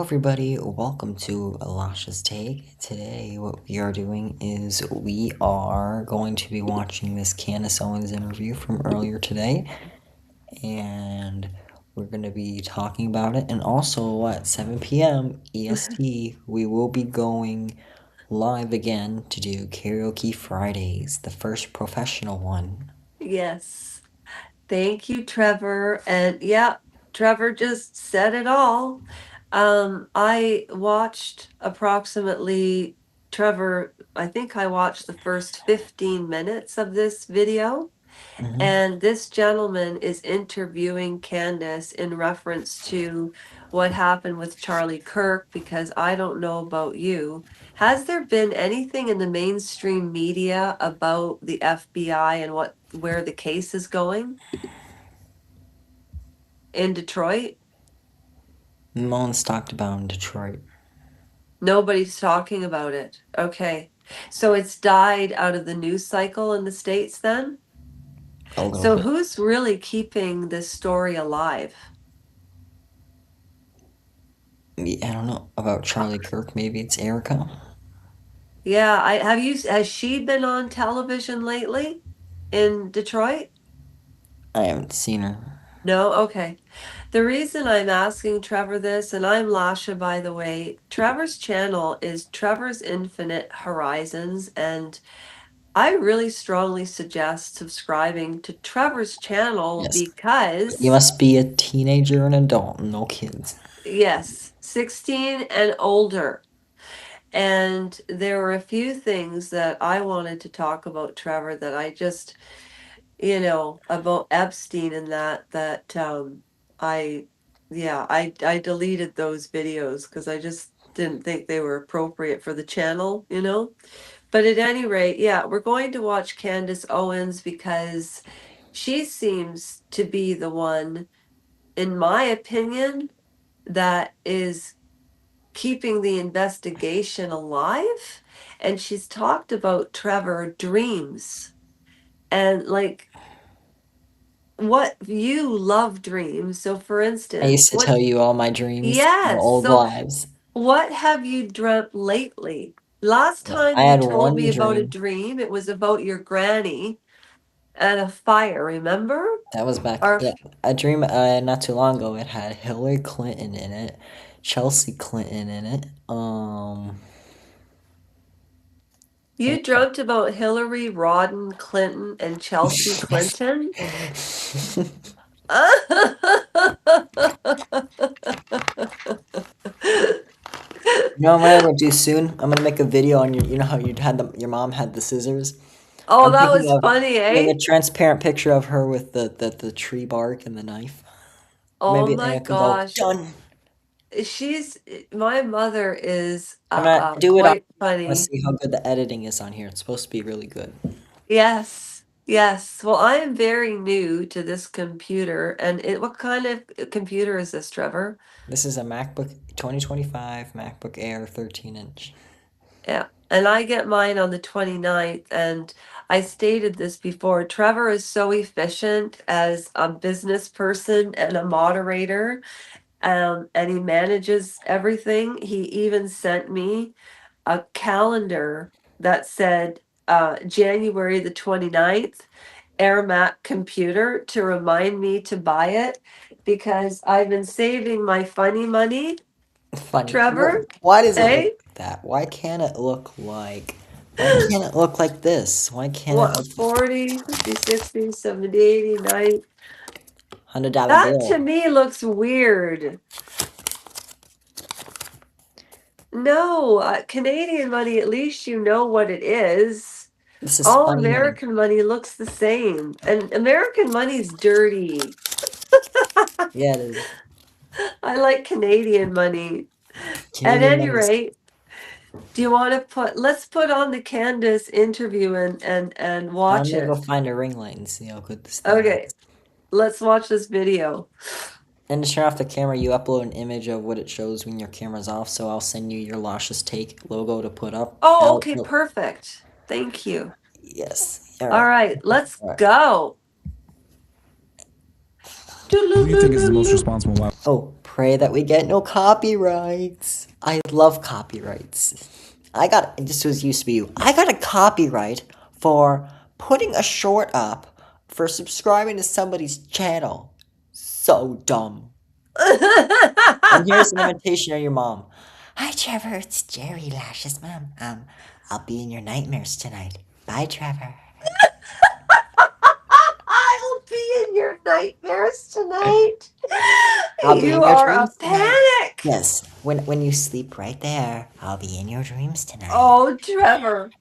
everybody, welcome to Elisha's Take. Today what we are doing is we are going to be watching this Candace Owens interview from earlier today, and we're going to be talking about it. And also at 7 p.m. EST, we will be going live again to do Karaoke Fridays, the first professional one. Yes. Thank you, Trevor. And yeah, Trevor just said it all. I watched approximately, Trevor, I think I watched the first 15 minutes of this video. Mhm. And this gentleman is interviewing Candace in reference to what happened with Charlie Kirk, because I don't know about you. Has there been anything in the mainstream media about the FBI and where the case is going in Detroit? No one's talked about in Detroit. Nobody's talking about it. Okay. So it's died out of the news cycle in the States then? A little So bit. who's really keeping this story alive? I don't know about Charlie Kirk. Maybe it's Erica. Yeah, has she been on television lately in Detroit? I haven't seen her. No? Okay. The reason I'm asking Trevor this, and I'm Lasha, by the way, Trevor's channel is Trevor's Infinite Horizons, and I really strongly suggest subscribing to Trevor's channel Yes. You because, must be a teenager and adult, no kids. yes, 16 and older. And there were a few things that I wanted to talk about, Trevor, that I just, about Epstein and I I deleted those videos because I just didn't think they were appropriate for the channel. But at any rate, yeah, we're going to watch Candace Owens because she seems to be the one, in my opinion, that is keeping the investigation alive. And she's talked about Trevor dreams and like what you love dreams. So for I used instance, to tell you all my dreams from yes. old So lives. what have you dreamt lately? Last Well, time I you had told one me about a dream. dream, it was about your granny and a fire, remember? That was back. Or Yeah, a dream not too long ago. It had Hillary Clinton in it, Chelsea Clinton in it. you dreamt about Hillary Rodham Clinton and Chelsea Yes. Clinton? You know what I'm gonna do soon? I'm gonna make a video on your. You know how you had your mom had the scissors. Oh, I'm that thinking was of funny, doing eh? a transparent picture of her with the tree bark and the knife. Oh Maybe then my I can go gosh. done. She's my mother is I'm gonna do it on. quite I want to funny. see how good the editing is on here. It's supposed to be really good. Yes. Yes. Well, I am very new to this computer and what kind of computer is this, Trevor? This is a MacBook 2025 MacBook Air 13-inch. Yeah. And I get mine on the 29th, and I stated this before. Trevor is so efficient as a business person and a moderator, and he manages everything. He even sent me a calendar that said January the 29th, AirMac computer, to remind me to buy it because I've been saving my funny money, Funny. Trevor. Why does it look Eh? like that? Why can't it look like? Why can't it look like this? Why can't it What, look 40, 50, 60, 70, 80, 90? $100 That to bill? me looks weird. No, Canadian money, at least you know what it is. This is All funny money. American money looks the same, and American money's dirty. Yeah, it is. I like Canadian money. At Canadian any money's. rate, do you want to let's put on the Candace interview and I'm watch gonna go it. find a ring light and see how good this thing Okay, is. let's watch this video. And to turn off the camera, you upload an image of what it shows when your camera's off. So I'll send you your Luscious Take logo to put up. Oh, okay, perfect. Thank you. Yes. All All right. right, let's All right. go. Who do you think is the most responsible? Oh, pray that we get no copyrights. I love copyrights. This was used to be you. I got a copyright for putting a short up for subscribing to somebody's channel. So dumb. And here's an imitation of your mom. Hi, Trevor. It's Jerry Lash's mom. I'll be in your nightmares tonight. Bye, Trevor. I'll be in your nightmares tonight. I'll be You in your are a dreams tonight. panic. Yes, when you sleep right there, I'll be in your dreams tonight. Oh, Trevor.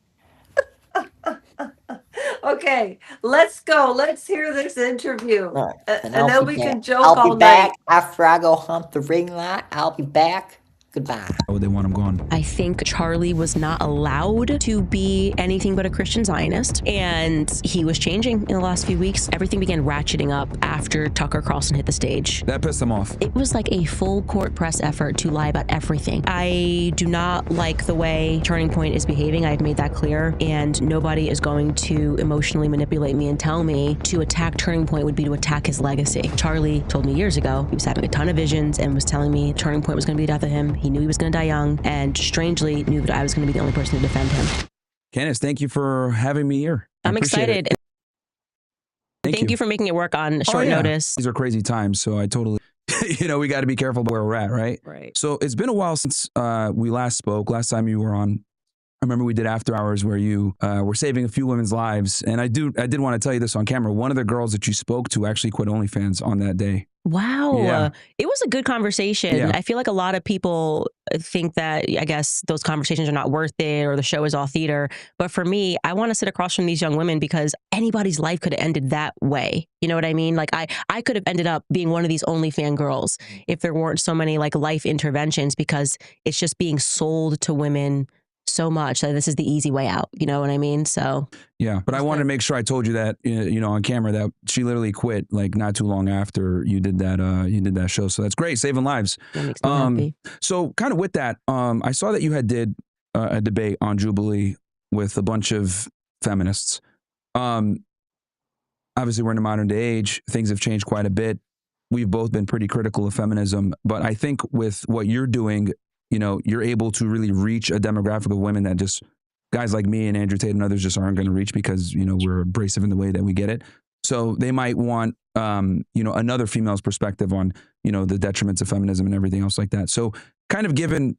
Okay, let's go. Let's hear this interview. All right, And I'll then be we back. can joke I'll be all back night. after I go hunt the ring light. I'll be back. Goodbye. Oh, they want him gone. I think Charlie was not allowed to be anything but a Christian Zionist, and he was changing in the last few weeks. Everything began ratcheting up after Tucker Carlson hit the stage. That pissed him off. It was like a full court press effort to lie about everything. I do not like the way Turning Point is behaving. I've made that clear, and nobody is going to emotionally manipulate me and tell me to attack Turning Point would be to attack his legacy. Charlie told me years ago he was having a ton of visions and was telling me Turning Point was going to be the death of him. He knew he was going to die young, and strangely knew that I was going to be the only person to defend him. Candace, thank you for having me here. I'm excited. It. Thank you for making it work on short notice. These are crazy times, so I totally, we got to be careful where we're at, right? Right. So it's been a while since we last spoke. Last time you were on, I remember we did after hours where you were saving a few women's lives, and I did want to tell you this on camera. One of the girls that you spoke to actually quit OnlyFans on that day. Wow. Yeah. It was a good conversation. Yeah. I feel like a lot of people think that, I guess, those conversations are not worth it or the show is all theater. But for me, I want to sit across from these young women because anybody's life could have ended that way. You know what I mean? Like I could have ended up being one of these OnlyFans girls if there weren't so many like life interventions, because it's just being sold to women so much that this is the easy way out. You know what I mean? So yeah, but I wanted to make sure I told you that, on camera, that she literally quit like not too long after you did that show. So that's great, saving lives. That makes me happy. So kind of with that, I saw that you had did a debate on Jubilee with a bunch of feminists. Obviously, we're in a modern day age. Things have changed quite a bit. We've both been pretty critical of feminism, but I think with what you're doing, you're able to really reach a demographic of women that just guys like me and Andrew Tate and others just aren't going to reach because, we're abrasive in the way that we get it. So they might want, another female's perspective on, the detriments of feminism and everything else like that. So kind of given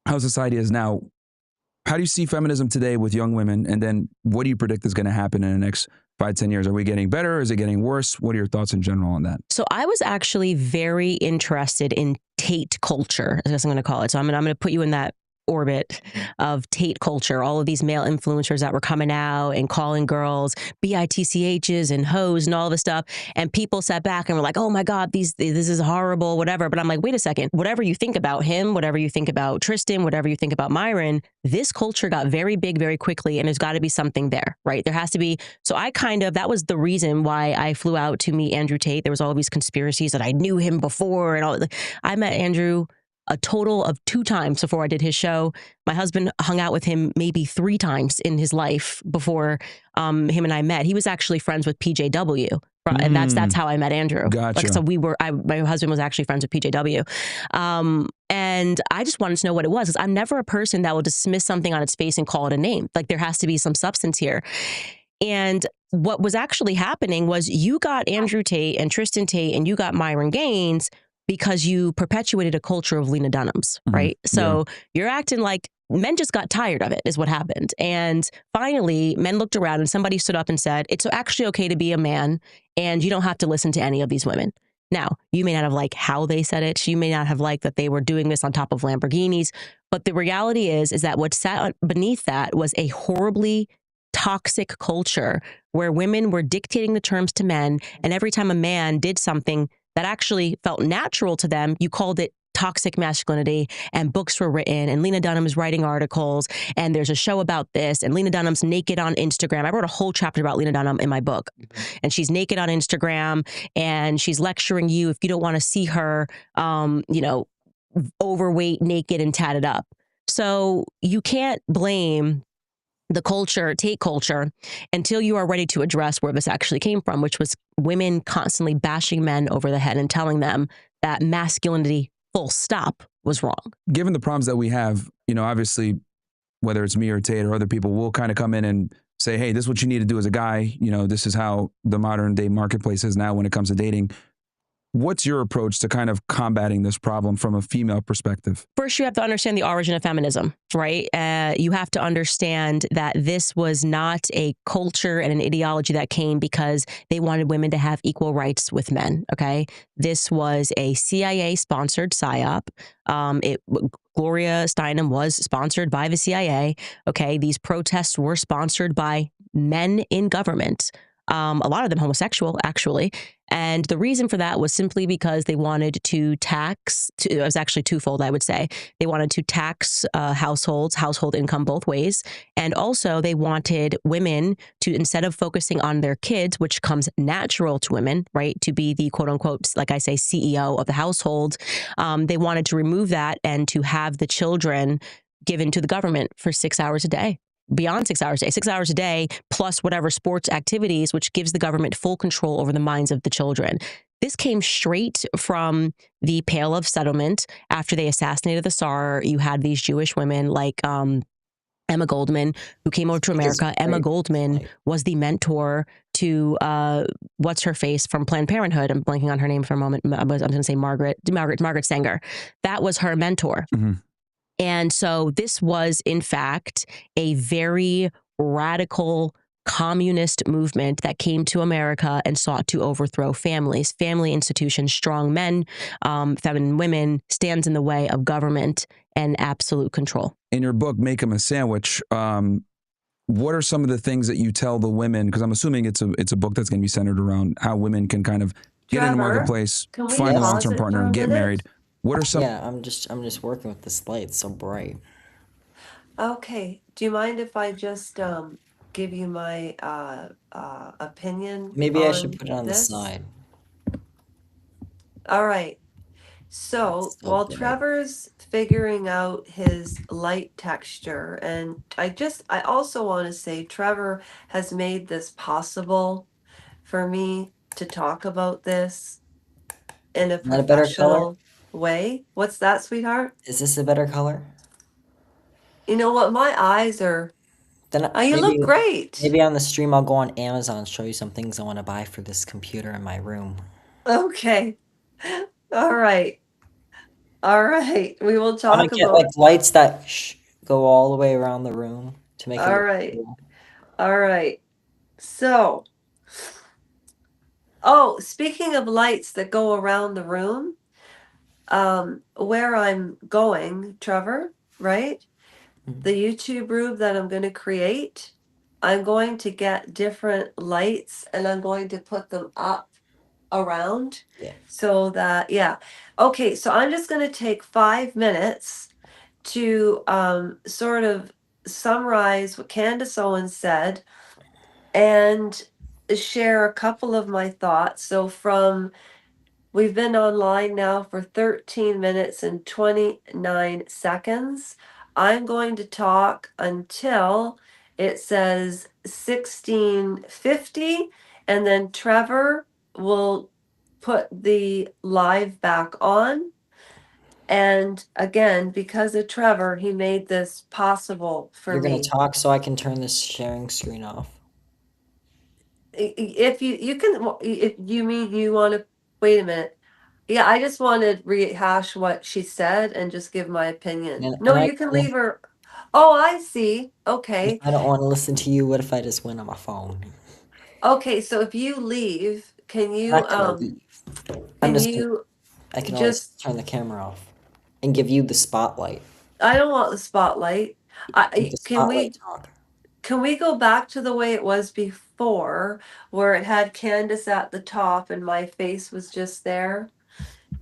how society is now, how do you see feminism today with young women? And then what do you predict is going to happen in the next 5-10 years? Are we getting better? Is it getting worse? What are your thoughts in general on that? So I was actually very interested in Tate culture, I guess I'm going to call it. So I'm going to put you in that orbit of Tate culture, all of these male influencers that were coming out and calling girls bitchs and hoes and all this stuff. And people sat back and were like, oh my God, this is horrible, whatever. But I'm like, wait a second, whatever you think about him, whatever you think about Tristan, whatever you think about Myron, this culture got very big very quickly, and there's got to be something there, right? There has to be. So that was the reason why I flew out to meet Andrew Tate. There was all these conspiracies that I knew him before and all. I met Andrew a total of 2 times before I did his show. My husband hung out with him maybe 3 times in his life before him and I met. He was actually friends with PJW. And that's how I met Andrew. Gotcha. Like, so my husband was actually friends with PJW. And I just wanted to know what it was, because I'm never a person that will dismiss something on its face and call it a name. Like, there has to be some substance here. And what was actually happening was you got Andrew Tate and Tristan Tate and you got Myron Gaines because you perpetuated a culture of Lena Dunhams, right? So you're acting like men just got tired of it, is what happened. And finally, men looked around and somebody stood up and said, it's actually okay to be a man and you don't have to listen to any of these women. Now, you may not have liked how they said it. You may not have liked that they were doing this on top of Lamborghinis. But the reality is that what sat beneath that was a horribly toxic culture where women were dictating the terms to men. And every time a man did something that actually felt natural to them, you called it toxic masculinity, and books were written, and Lena Dunham's writing articles, and there's a show about this, and Lena Dunham's naked on Instagram. I wrote a whole chapter about Lena Dunham in my book, and she's naked on Instagram, and she's lecturing you if you don't want to see her, overweight, naked, and tatted up. So you can't blame the culture, take culture, until you are ready to address where this actually came from, which was women constantly bashing men over the head and telling them that masculinity, full stop, was wrong. Given the problems that we have, obviously, whether it's me or Tate or other people, will kind of come in and say, hey, this is what you need to do as a guy. This is how the modern day marketplace is now when it comes to dating. What's your approach to kind of combating this problem from a female perspective? First, you have to understand the origin of feminism, right? You have to understand that this was not a culture and an ideology that came because they wanted women to have equal rights with men, okay? This was a CIA-sponsored PSYOP. Gloria Steinem was sponsored by the CIA, okay? These protests were sponsored by men in government. A lot of them homosexual, actually. And the reason for that was simply because they wanted to tax, it was actually twofold, I would say. They wanted to tax household income both ways. And also they wanted women to, instead of focusing on their kids, which comes natural to women, right, to be the quote unquote, like I say, CEO of the household, they wanted to remove that and to have the children given to the government for 6 hours a day. Beyond 6 hours a day, 6 hours a day, plus whatever sports activities, which gives the government full control over the minds of the children. This came straight from the Pale of Settlement. After they assassinated the Tsar, you had these Jewish women like Emma Goldman, who came over to America. Emma Goldman was the mentor to what's her face from Planned Parenthood. I'm blanking on her name for a moment. I'm going to say Margaret Sanger. That was her mentor. Mm-hmm. And so this was, in fact, a very radical communist movement that came to America and sought to overthrow families, family institutions, strong men, feminine women, stands in the way of government and absolute control. In your book, Make 'Em a Sandwich, what are some of the things that you tell the women? Because I'm assuming it's a book that's going to be centered around how women can kind of get in the marketplace, find a long-term partner, and get married. What are some? Yeah, I'm just working with this light. It's so bright. Okay. Do you mind if I just give you my opinion? Maybe I should put it on the side. All right. So while Trevor's figuring out his light texture, and I also want to say Trevor has made this possible for me to talk about this in a professional way. What's that, sweetheart? Is this a better color? You know what? My eyes are. Then you look great. Maybe on the stream I'll go on Amazon and show you some things I want to buy for this computer in my room. Okay. All right. All right. We will talk I'm about get like lights that go all the way around the room to make it all right. Cool. All right. So, speaking of lights that go around the room, where I'm going, Trevor, right? Mm-hmm. The YouTube room that I'm going to create, I'm going to get different lights and I'm going to put them up around. Yeah. So that, yeah. Okay, so I'm just going to take 5 minutes to sort of summarize what Candace Owens said and share a couple of my thoughts. So we've been online now for 13 minutes and 29 seconds. I'm going to talk until it says 1650, and then Trevor will put the live back on. And again, because of Trevor, he made this possible for me. You're going to talk so I can turn this sharing screen off. If you can, if you mean you want to, wait a minute. Yeah, I just want to rehash what she said and just give my opinion. No, you can leave her. Oh, I see. Okay. If I don't want to listen to you, what if I just went on my phone? Okay, so if you leave, can you I can always turn the camera off and give you the spotlight. I don't want the spotlight. Can we go back to the way it was before, where it had Candace at the top and my face was just there?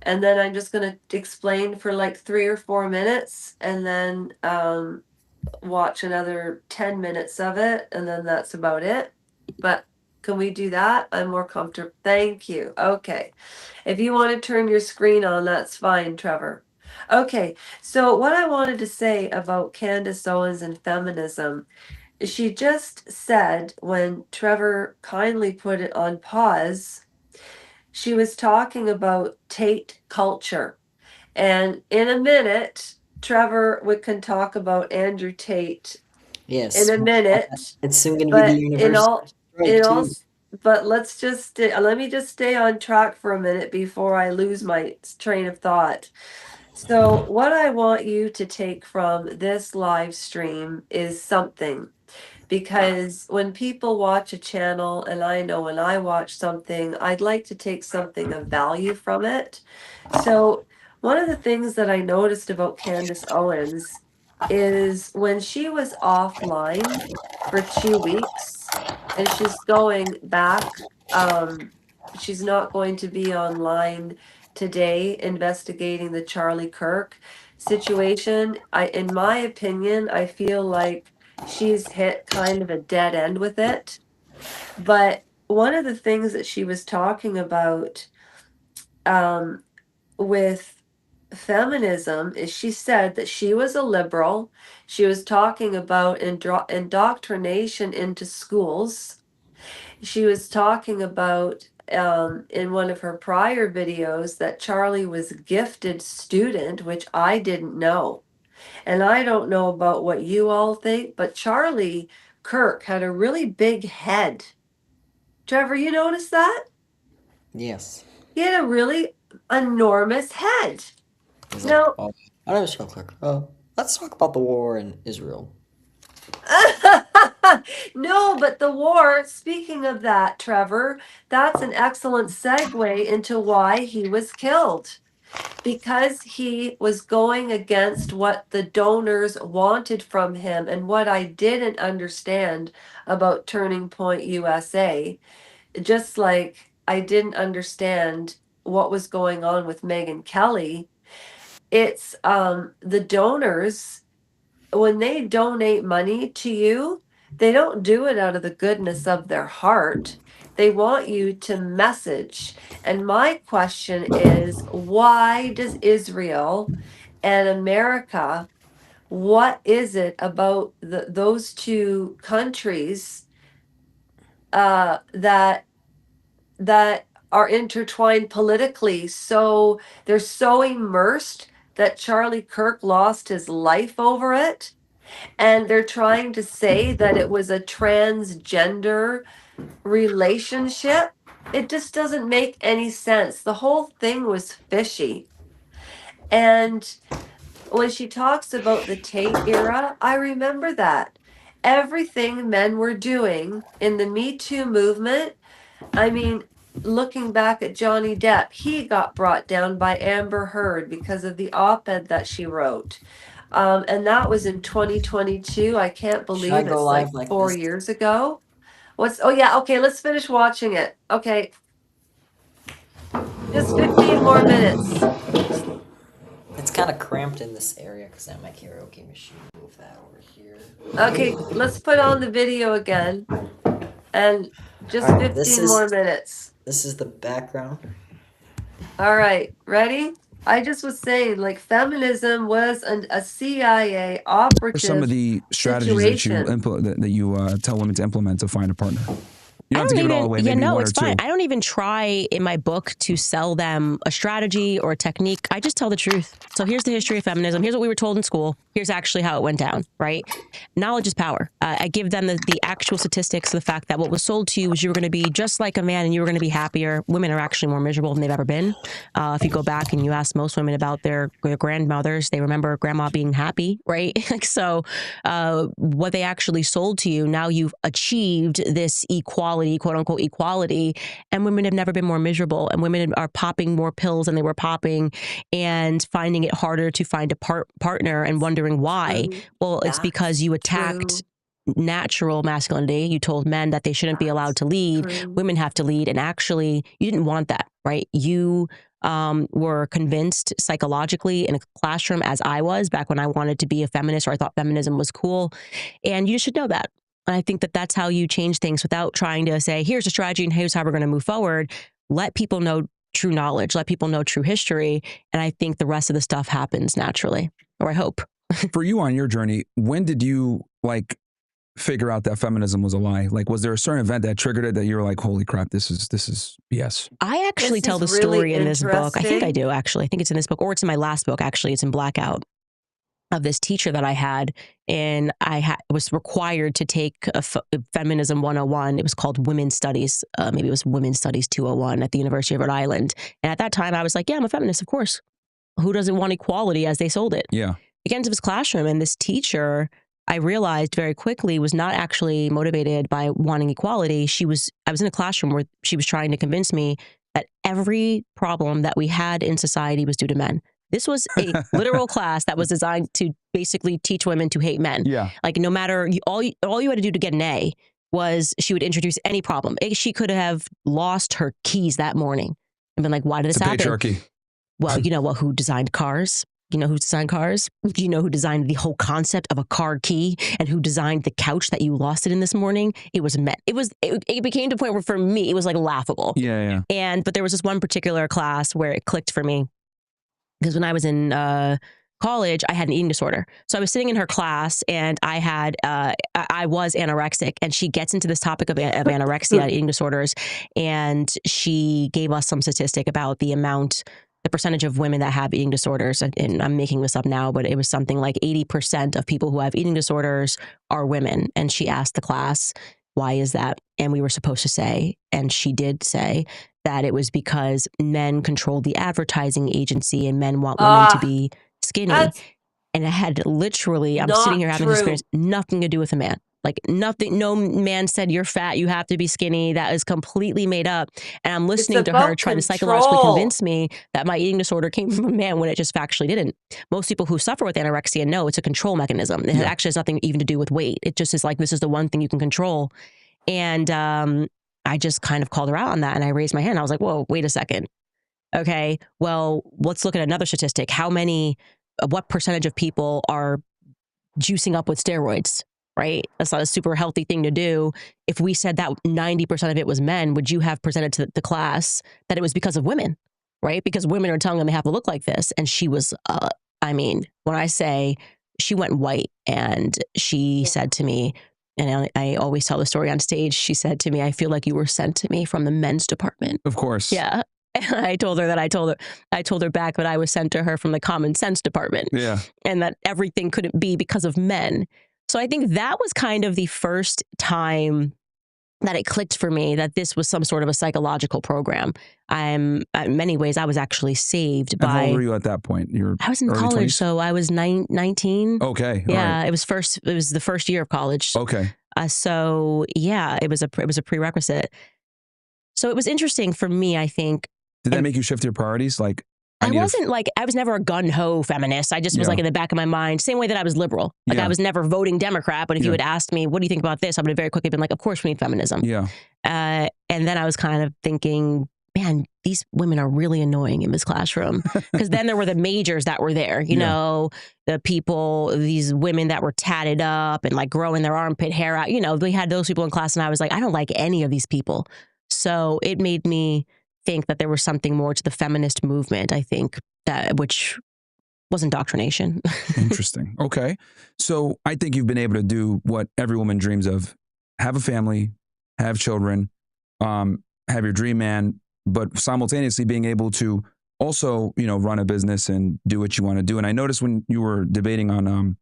And then I'm just going to explain for like 3 or 4 minutes and then watch another 10 minutes of it. And then that's about it. But can we do that? I'm more comfortable. Thank you. Okay. If you want to turn your screen on, that's fine, Trevor. Okay. So what I wanted to say about Candace Owens and feminism she just said, when Trevor kindly put it on pause, she was talking about Tate culture. And in a minute, Trevor we can talk about Andrew Tate in Yes, a minute. it's soon going to be the But university strike too. but let's just let me just stay on track for a minute before I lose my train of thought. So what I want you to take from this live stream is something, because when people watch a channel, and I know when I watch something, I'd like to take something of value from it. So one of the things that I noticed about Candace Owens is when she was offline for 2 weeks and she's going back, she's not going to be online today investigating the Charlie Kirk situation. In my opinion, I feel like she's hit kind of a dead end with it. But one of the things that she was talking about with feminism is she said that she was a liberal. She was talking about indoctrination into schools. She was talking about in one of her prior videos that Charlie was a gifted student, which I didn't know. And I don't know about what you all think, but Charlie Kirk had a really big head. Trevor, you noticed that? Yes. He had a really enormous head. He's like, Now, oh, my name is Charlie Kirk. Let's talk about the war in Israel. no, but the war, speaking of that, Trevor, that's an excellent segue into why he was killed. Because he was going against what the donors wanted from him. And what I didn't understand about Turning Point USA, just like I didn't understand what was going on with Megyn Kelly, it's the donors, when they donate money to you, they don't do it out of the goodness of their heart. They want you to message. And my question is, why does Israel and America, what is it about those two countries that are intertwined politically? So they're so immersed that Charlie Kirk lost his life over it, and they're trying to say that it was a transgender relationship. It just doesn't make any sense. The whole thing was fishy. And when she talks about the Tate era, I remember that. Everything men were doing in the Me Too movement, I mean, looking back at Johnny Depp, he got brought down by Amber Heard because of the op-ed that she wrote. And that was in 2022. I can't Should I believe go it's like live like 4 years ago. Oh yeah, okay, let's finish watching it. Okay, just 15 more minutes. It's kind of cramped in this area because I have my karaoke machine. Move that over here. Okay, let's put on the video again. And just Alright, 15 more minutes. This is the background. All right, ready? I just was saying, like, feminism was a CIA operative. Some of the strategies situation. that you tell women to implement to find a partner. You don't have to give it all away. Yeah, Maybe no, one it's or two. fine. I don't even try in my book to sell them a strategy or a technique. I just tell the truth. So here's the history of feminism. Here's what we were told in school. Here's actually how it went down, right? Knowledge is power. I give them the actual statistics, the fact that what was sold to you was you were going to be just like a man and you were going to be happier. Women are actually more miserable than they've ever been. If you go back and you ask most women about their grandmothers, they remember grandma being happy, right? So what they actually sold to you, now you've achieved this equality, quote unquote equality, and women have never been more miserable, and women are popping more pills than they were popping and finding it harder to find a partner and wondering why. Well, it's because you attacked natural masculinity. You told men that they shouldn't be allowed to lead. Women have to lead. And actually, you didn't want that, right? You were convinced psychologically in a classroom, as I was back when I wanted to be a feminist, or I thought feminism was cool. And you should know that. And I think that that's how you change things without trying to say, here's a strategy and here's how we're going to move forward. Let people know true knowledge, let people know true history. And I think the rest of the stuff happens naturally, or I hope. For you on your journey, when did you figure out that feminism was a lie? Like, was there a certain event that triggered it that you were like, holy crap, this is BS? I actually This tell the is really story in this book. I think I interesting. do, actually. I think it's in this book, or it's in my last book, actually. It's in Blackout, of this teacher that I had, and I was required to take a Feminism 101. It was called Women's Studies. Maybe it was Women's Studies 201 at the University of Rhode Island. And at that time, I was like, yeah, I'm a feminist, of course. Who doesn't want equality as they sold it? Yeah. I get into this classroom, and this teacher, I realized very quickly, was not actually motivated by wanting equality. I was in a classroom where she was trying to convince me that every problem that we had in society was due to men. This was a literal class that was designed to basically teach women to hate men. Yeah. Like, no matter, all you had to do to get an A was she would introduce any problem. She could have lost her keys that morning and been like, why did this happen? Patriarchy. Well, you know what? Who designed cars? You know who designed cars? Do you know who designed the whole concept of a car key, and who designed the couch that you lost it in this morning? It was men. It became to a point where, for me, it was like laughable. Yeah. But there was this one particular class where it clicked for me. Because when I was in college, I had an eating disorder. So I was sitting in her class, and I was anorexic, and she gets into this topic of anorexia and eating disorders, and she gave us some statistic about the percentage of women that have eating disorders. And I'm making this up now, but it was something like 80% of people who have eating disorders are women. And she asked the class, why is that? And we were supposed to say, and she did say, that it was because men control the advertising agency and men want women to be skinny. And it had literally, I'm sitting here having this experience, nothing to do with a man. Like, nothing, no man said you're fat, you have to be skinny. That is completely made up. And I'm listening to her try to psychologically convince me that my eating disorder came from a man when it just factually didn't. Most people who suffer with anorexia know it's a control mechanism. It actually has nothing even to do with weight. It just is like, this is the one thing you can control. And I just kind of called her out on that, and I raised my hand. I was like, whoa, wait a second. Okay, well, let's look at another statistic. What percentage of people are juicing up with steroids, right? That's not a super healthy thing to do. If we said that 90% of it was men, would you have presented to the class that it was because of women, right? Because women are telling them they have to look like this. And she was, when I say, she went white, and she said to me, and I always tell the story on stage, she said to me, I feel like you were sent to me from the men's department. Of course. Yeah. And I told her back that I was sent to her from the common sense department. Yeah. And that everything couldn't be because of men. So I think that was kind of the first time that it clicked for me that this was some sort of a psychological program. In many ways, I was actually saved by... How old were you at that point? I was in college, 20s? So I was 19. Okay. Yeah, right. It was the first year of college. Okay. So yeah, it was a prerequisite. So it was interesting for me, I think. Did that make you shift your priorities? Like, I was never a gun-ho feminist. I just was like in the back of my mind, same way that I was liberal. Like I was never voting Democrat, but if you had asked me, what do you think about this? I would have very quickly been like, of course we need feminism. Yeah. And then I was kind of thinking, man, these women are really annoying in this classroom. Because then there were the majors that were there, you know, the people, these women that were tatted up and like growing their armpit hair out. You know, we had those people in class, and I was like, I don't like any of these people. So it made me think that there was something more to the feminist movement, I think, which was indoctrination. Interesting. Okay. So I think you've been able to do what every woman dreams of: have a family, have children, have your dream man, but simultaneously being able to also, you know, run a business and do what you want to do. And I noticed when you were debating on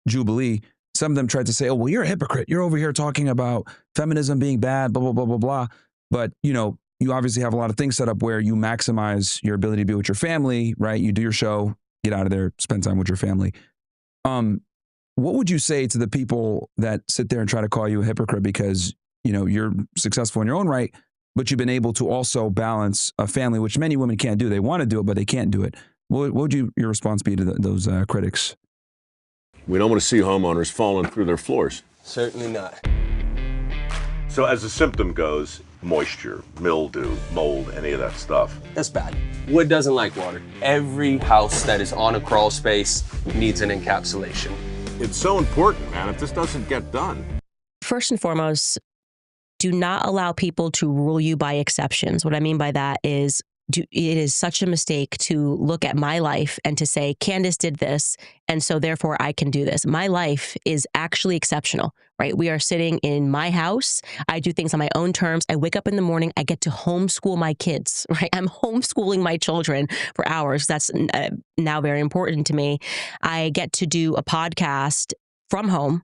Jubilee, some of them tried to say, oh, well, you're a hypocrite. You're over here talking about feminism being bad, blah, blah, blah, blah, blah. But, you know, you obviously have a lot of things set up where you maximize your ability to be with your family, right? You do your show, get out of there, spend time with your family. What would you say to the people that sit there and try to call you a hypocrite because, you know, you're successful in your own right, but you've been able to also balance a family, which many women can't do. They want to do it, but they can't do it. What would your response be to those critics? We don't want to see homeowners falling through their floors. Certainly not. So as the symptom goes, moisture, mildew, mold, any of that stuff. That's bad. Wood doesn't like water. Every house that is on a crawl space needs an encapsulation. It's so important, man, if this doesn't get done. First and foremost, do not allow people to rule you by exceptions. What I mean by that is it is such a mistake to look at my life and to say, Candace did this, and so therefore I can do this. My life is actually exceptional, right? We are sitting in my house. I do things on my own terms. I wake up in the morning. I get to homeschool my kids, right? I'm homeschooling my children for hours. That's now very important to me. I get to do a podcast from home,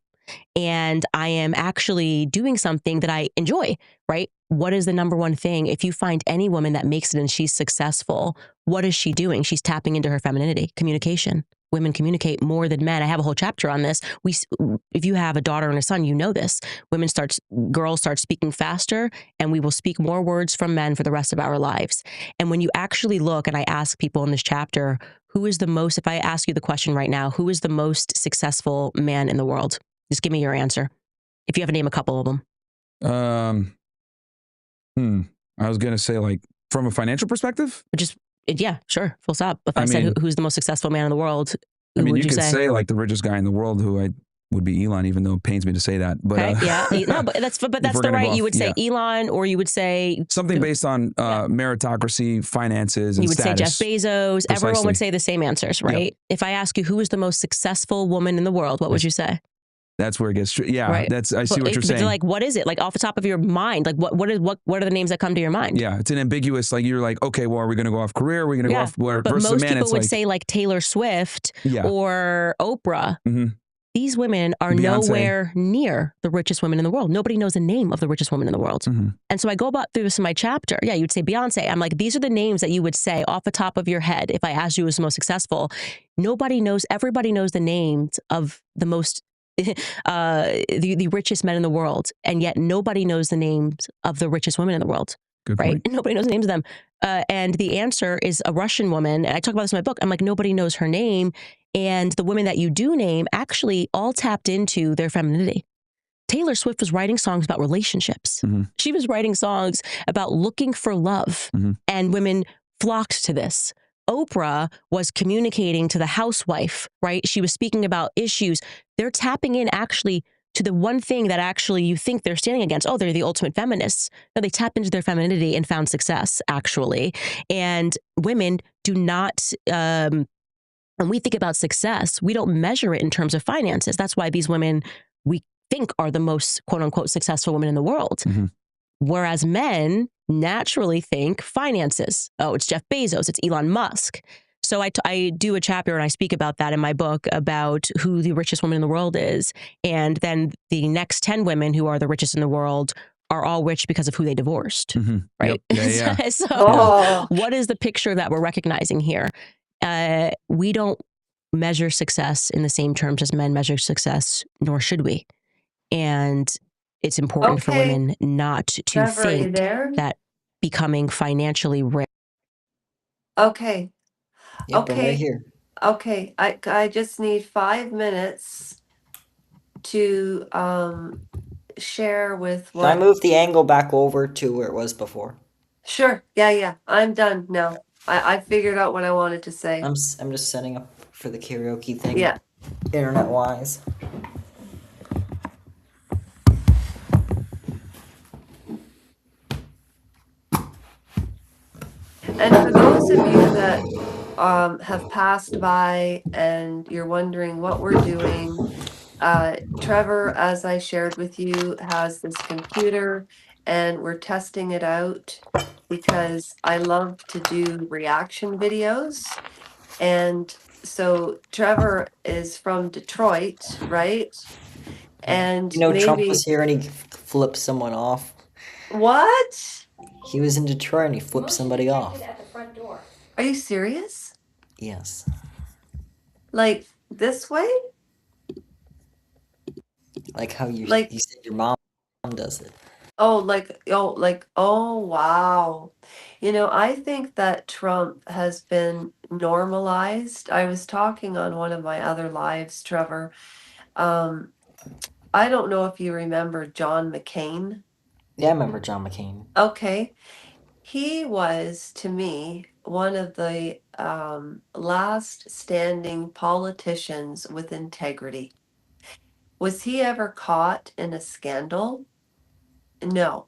and I am actually doing something that I enjoy, right? What is the number one thing? If you find any woman that makes it and she's successful, what is she doing? She's tapping into her femininity, communication. Women communicate more than men. I have a whole chapter on this. If you have a daughter and a son, you know this. Girls start speaking faster, and we will speak more words from men for the rest of our lives. And when you actually look, and I ask people in this chapter, if I ask you the question right now, who is the most successful man in the world? Just give me your answer. If you have to name a couple of them. I was gonna say, like, from a financial perspective. Yeah, sure. Full stop. If I said who's the most successful man in the world, I mean, would you you could say? like the richest guy in the world, who would be Elon, even though it pains me to say that. But okay, yeah, no, but that's the right. You would say Elon, or you would say something based on meritocracy, finances, and you would status. say Jeff Bezos. Precisely. Everyone would say the same answers, right? Yep. If I ask you who is the most successful woman in the world, what would you say? That's where it gets yeah. Right. I see what you're saying. Like, what is it? Like, off the top of your mind, like what are the names that come to your mind? Yeah, it's an ambiguous. Like, you're like, okay, well, are we going to go off career? Are we going to go off where? But most people would say like Taylor Swift or Oprah. Mm-hmm. These women are nowhere near the richest women in the world. Nobody knows the name of the richest woman in the world. Mm-hmm. And so I go about through this in my chapter. Yeah, you'd say Beyonce. I'm like, these are the names that you would say off the top of your head if I asked you who's the most successful. Nobody knows. Everybody knows the names of the most the richest men in the world, and yet nobody knows the names of the richest women in the world. Good right? Point. Nobody knows the names of them. And the answer is a Russian woman. And I talk about this in my book. I'm like, nobody knows her name. And the women that you do name actually all tapped into their femininity. Taylor Swift was writing songs about relationships. Mm-hmm. She was writing songs about looking for love. Mm-hmm. And women flocked to this. Oprah was communicating to the housewife, right? She was speaking about issues. They're tapping in actually to the one thing that actually you think they're standing against. Oh, they're the ultimate feminists. No, they tapped into their femininity and found success, actually. And women do not, when we think about success, we don't measure it in terms of finances. That's why these women, we think, are the most, quote unquote, successful women in the world. Mm-hmm. Whereas men naturally think finances. Oh, it's Jeff Bezos, it's Elon Musk. So I do a chapter and I speak about that in my book about who the richest woman in the world is. And then the next 10 women who are the richest in the world are all rich because of who they divorced, mm-hmm. right? Yep. Yeah. So what is the picture that we're recognizing here? We don't measure success in the same terms as men measure success, nor should we. And it's important for women not to Trevor, think that becoming financially rich. Okay. Yep, I'm right here. Okay. I just need 5 minutes to share with what. Can I move the angle back over to where it was before? Sure. Yeah. I'm done now. I figured out what I wanted to say. I'm just setting up for the karaoke thing. Yeah. Internet wise. And for those of you that have passed by and you're wondering what we're doing, Trevor, as I shared with you, has this computer and we're testing it out because I love to do reaction videos. And so Trevor is from Detroit, right? And maybe Trump was here and he flipped someone off. What? He was in Detroit and he flipped somebody off. At the front door. Are you serious? Yes. Like this way? Like how you said your mom does it. Oh, oh, wow. I think that Trump has been normalized. I was talking on one of my other lives, Trevor. I don't know if you remember John McCain. Yeah, I remember John McCain. Okay. He was, to me, one of the last standing politicians with integrity. Was he ever caught in a scandal? No.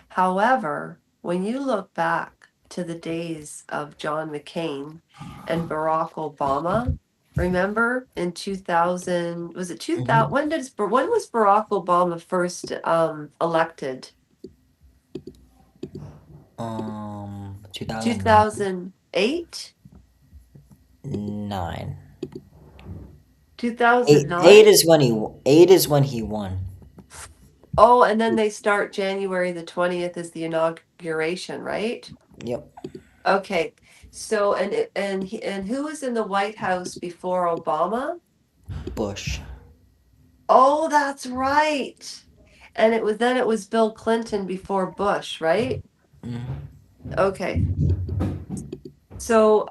However, when you look back to the days of John McCain and Barack Obama. Remember in 2000, was it 2000? When was Barack Obama first elected? 2009. 2008? 9. 2009? 8 is when he won. Oh, and then they start January the 20th is the inauguration, right? Yep. Okay. So and who was in the White House before Obama? Bush. Oh, that's right. And it was Bill Clinton before Bush, right? Okay. So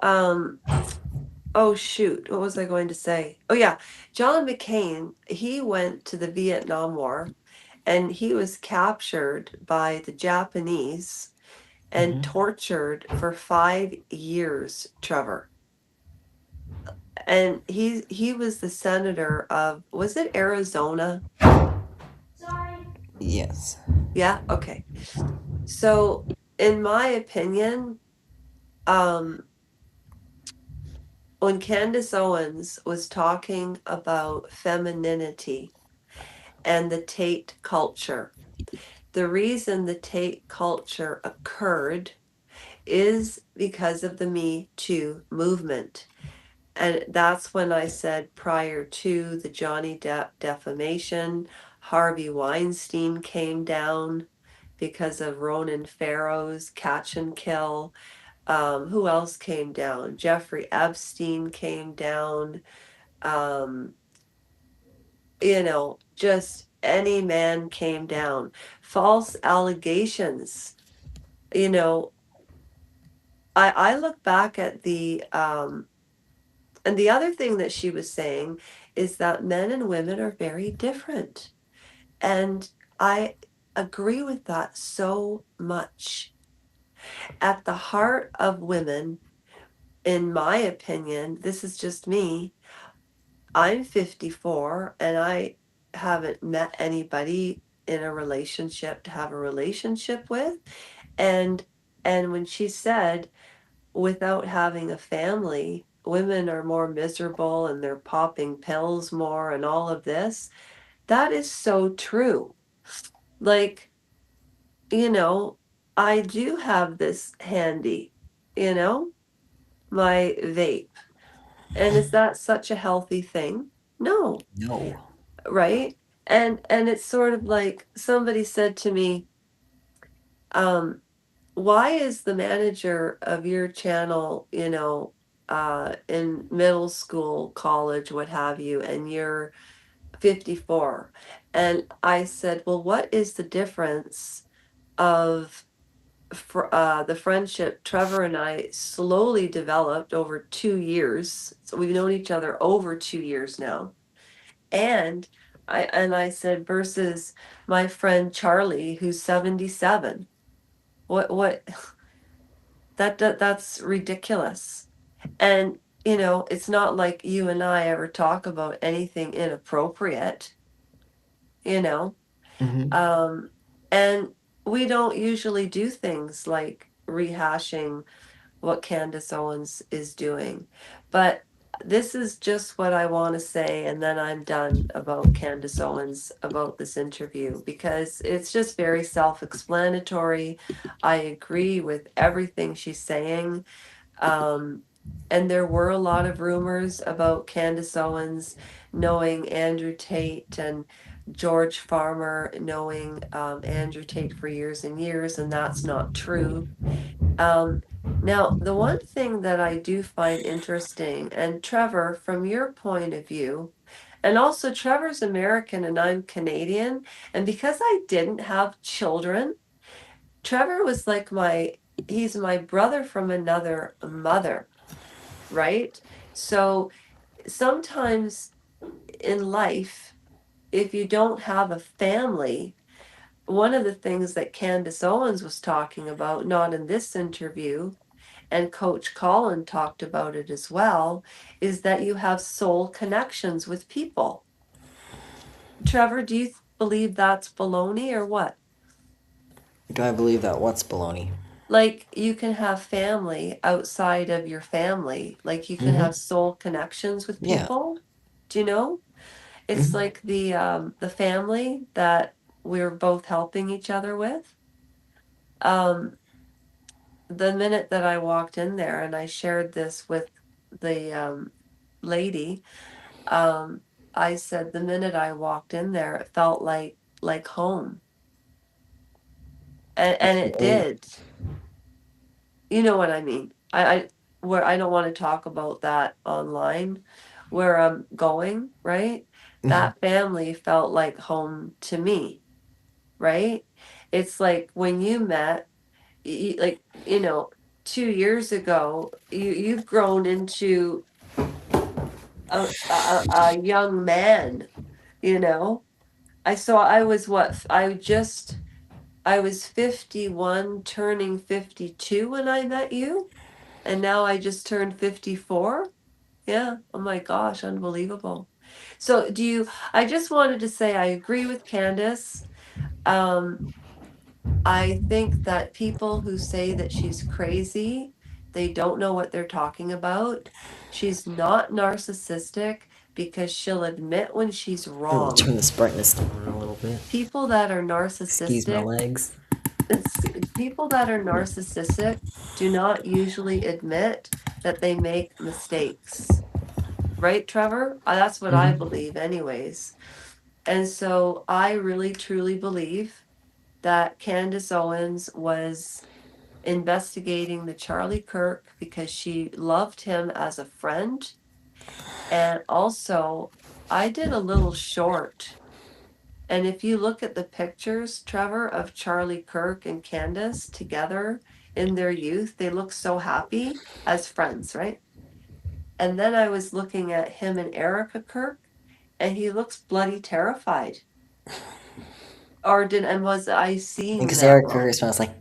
oh shoot, what was I going to say? Oh yeah, John McCain, he went to the Vietnam War and he was captured by the Japanese and tortured for 5 years, Trevor. And he was the senator of, was it Arizona? Yes. Yeah, okay. So in my opinion, when Candace Owens was talking about femininity and the Tate culture, the reason the Tate culture occurred is because of the Me Too movement. And that's when I said prior to the Johnny Depp defamation, Harvey Weinstein came down because of Ronan Farrow's catch and kill. Who else came down? Jeffrey Epstein came down. Just any man came down. False allegations. I look back at and the other thing that she was saying is that men and women are very different. And I agree with that so much. At the heart of women, in my opinion, this is just me, I'm 54 and I haven't met anybody in a relationship to have a relationship with. And when she said without having a family, women are more miserable and they're popping pills more and all of this, that is so true. Like, I do have this handy, my vape. And is that such a healthy thing? No. No. Right? And it's sort of like somebody said to me, why is the manager of your channel, in middle school, college, what have you, and you're 54? And I said, well, what is the difference of the friendship Trevor and I slowly developed over 2 years? So we've known each other over 2 years now. And I said, versus my friend Charlie, who's 77. What that's ridiculous. And it's not like you and I ever talk about anything inappropriate, you know. And we don't usually do things like rehashing what Candace Owens is doing. But this is just what I want to say, and then I'm done about Candace Owens, about this interview, because it's just very self-explanatory. I agree with everything she's saying. And there were a lot of rumors about Candace Owens knowing Andrew Tate and George Farmer knowing Andrew Tate for years and years, and that's not true. Now, the one thing that I do find interesting, and Trevor, from your point of view, and also Trevor's American and I'm Canadian, and because I didn't have children, Trevor was like he's my brother from another mother, right? So sometimes in life, if you don't have a family, one of the things that Candace Owens was talking about, not in this interview, and Coach Colin talked about it as well, is that you have soul connections with people. Trevor, do you believe that's baloney or what? Do I believe that what's baloney? like you can have family outside of your family. Like you can Mhm. have soul connections with Yeah. people. Do you know? It's Mhm. like the family that we're both helping each other with. Um, the minute that I walked in there and I shared this with the lady, um, I said the minute I walked in there, it felt like home, and it Absolutely. did. You know what I mean? I where I don't want to talk about that online, where I'm going, right? Mhm. That family felt like home to me, right? It's like when you met, like, 2 years ago, you've grown into a young man, you know? I was what? I was 51 turning 52 when I met you, and now I just turned 54. Yeah. Oh my gosh, unbelievable. So I just wanted to say I agree with Candace. Um, I think that people who say that she's crazy, they don't know what they're talking about. She's not narcissistic because she'll admit when she's I'm gonna wrong. turn this brightness down a little bit. People that are Excuse my narcissistic, legs. people that are narcissistic do not usually admit that they make mistakes. Right, Trevor? That's what I Mhm. believe, anyways. And so I really truly believe that Candace Owens was investigating the Charlie Kirk because she loved him as a friend. And also, I did a little short. And if you look at the pictures, Trevor, of Charlie Kirk and Candace together in their youth, they look so happy as friends, right? And then I was looking at him and Erica Kirk, and he looks bloody terrified. And was I seeing Because that Eric wrong? Curry smells like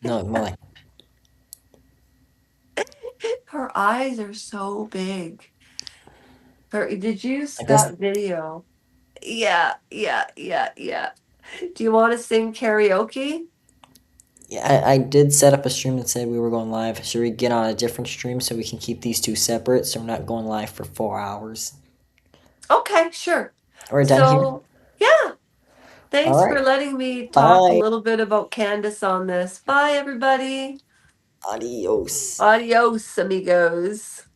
no more like Her eyes are so big. Did you I guess that video? Yeah, yeah, yeah, yeah. Do you want to sing karaoke? yeah, I did set up a stream that said we were going live. Should we get on a different stream so we can keep these two separate so we're not going live for 4 hours? Okay, sure. We're done here? So, yeah, thanks for Alright. letting me talk a Bye. little bit about Candace on this. Bye, everybody. Adios. Adios, amigos.